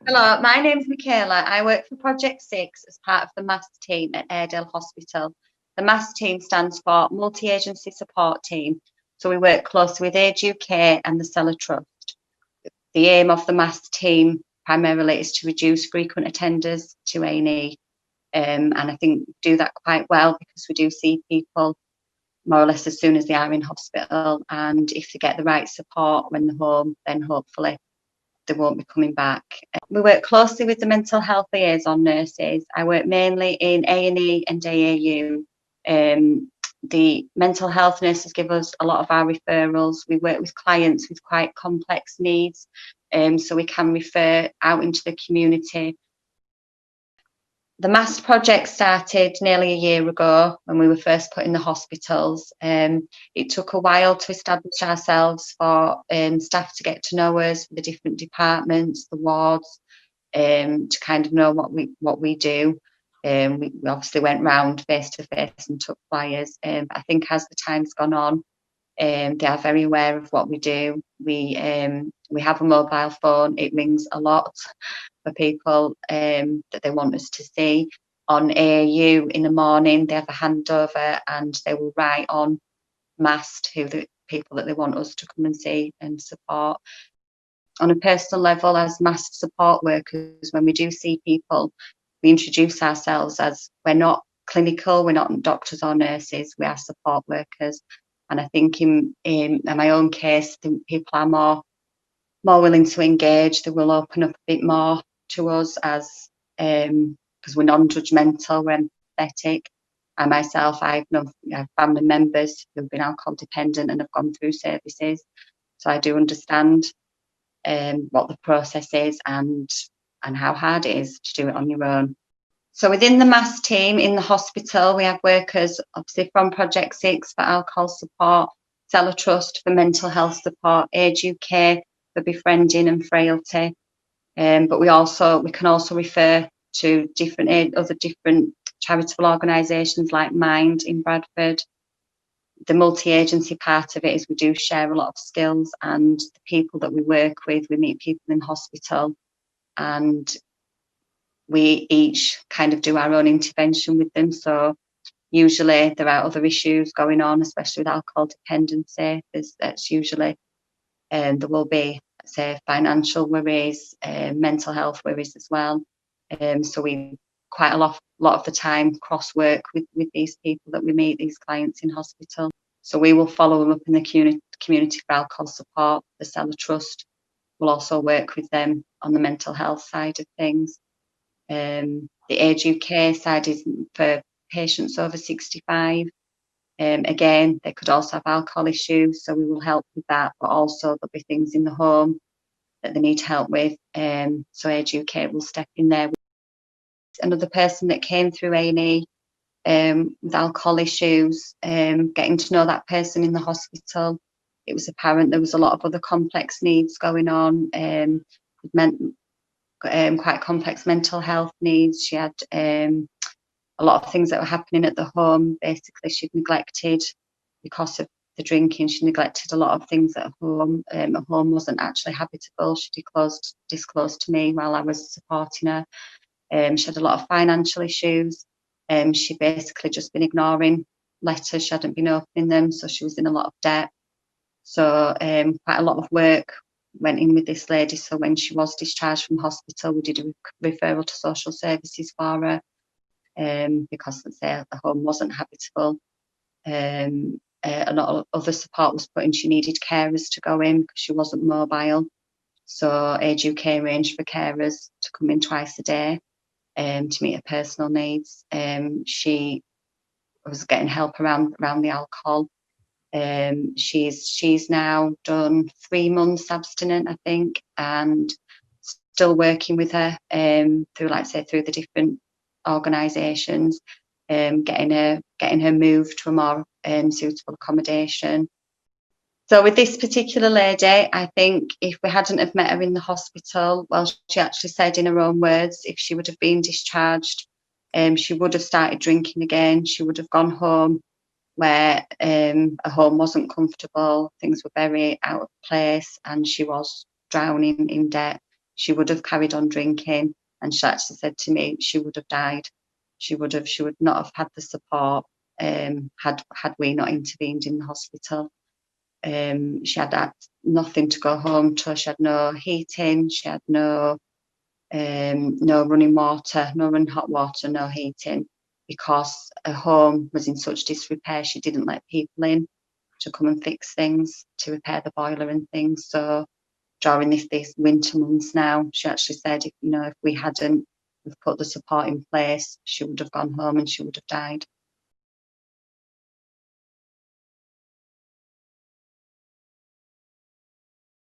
Hello, my name's Michala. I work for Project 6 as part of the MAST team at Airedale Hospital. The MAST team stands for Multi-Agency Support Team, so we work closely with Age UK and the Cellar Trust. The aim of the MAST team primarily is to reduce frequent attenders to A&E, and I think we do that quite well because we do see people more or less as soon as they are in hospital, and if they get the right support when they're home, then hopefully they won't be coming back. We work closely with the mental health liaison nurses. I work mainly in A&E and AAU. The mental health nurses give us a lot of our referrals. We work with clients with quite complex needs, so we can refer out into the community. The MAST project started nearly a year ago when we were first put in the hospitals. It took a while to establish ourselves for staff to get to know us, the different departments, the wards, to kind of know what we do. We obviously went round face to face and took flyers. I think as the time's gone on, they are very aware of what we do. We have a mobile phone. It rings a lot for people that they want us to see. On AAU in the morning, they have a handover and they will write on MAST who the people that they want us to come and see and support. On a personal level, as MAST support workers, when we do see people, we introduce ourselves as we're not clinical, we're not doctors or nurses, we are support workers. And I think in my own case, I think people are more willing to engage. They will open up a bit more to us as because we're non-judgmental, we're empathetic. I myself, I have family members who've been alcohol dependent and have gone through services, so I do understand what the process is and how hard it is to do it on your own. So within the MAST team in the hospital, we have workers obviously from Project 6 for alcohol support, Cellar Trust for mental health support, Age UK for befriending and frailty. But we can also refer to other different charitable organisations like Mind in Bradford. The multi-agency part of it is we do share a lot of skills, and the people that we work with, we meet people in hospital and we each kind of do our own intervention with them. So usually there are other issues going on, especially with alcohol dependency. That's usually, there will be, say, financial worries, mental health worries as well. So we quite a lot of the time cross work with these people that we meet, these clients in hospital. So we will follow them up in the community for alcohol support. The Cellar Trust will also work with them on the mental health side of things. The Age UK side is for patients over 65. Again, they could also have alcohol issues, so we will help with that, but also there'll be things in the home that they need help with. So Age UK will step in there. Another person that came through A&E with alcohol issues, getting to know that person in the hospital, it was apparent there was a lot of other complex needs going on, quite complex mental health needs. She had a lot of things that were happening at the home. Basically, she'd neglected, because of the drinking, she neglected a lot of things at home. Her home wasn't actually habitable. She disclosed to me while I was supporting her. She had a lot of financial issues. She'd basically just been ignoring letters. She hadn't been opening them, so she was in a lot of debt. So quite a lot of work went in with this lady. So when she was discharged from hospital, we did a referral to social services for her, because the home wasn't habitable. A lot of other support was put in. She needed carers to go in because she wasn't mobile. So Age UK arranged for carers to come in twice a day to meet her personal needs. She was getting help around the alcohol. She's now done 3 months abstinent, I think, and still working with her through the different organisations, getting her moved to a more suitable accommodation. So with this particular lady, I think if we hadn't have met her in the hospital, well, she actually said in her own words, if she would have been discharged, she would have started drinking again. She would have gone home where her home wasn't comfortable, things were very out of place, and she was drowning in debt. she would have carried on drinking, and she actually said to me she would have died. She would not have had the support had we not intervened in the hospital. She had nothing to go home to. She had no heating. She had no running water, no running hot water, no heating, because her home was in such disrepair. She didn't let people in to come and fix things, to repair the boiler and things. So during these winter months now, she actually said, if we hadn't put the support in place, she would have gone home and she would have died.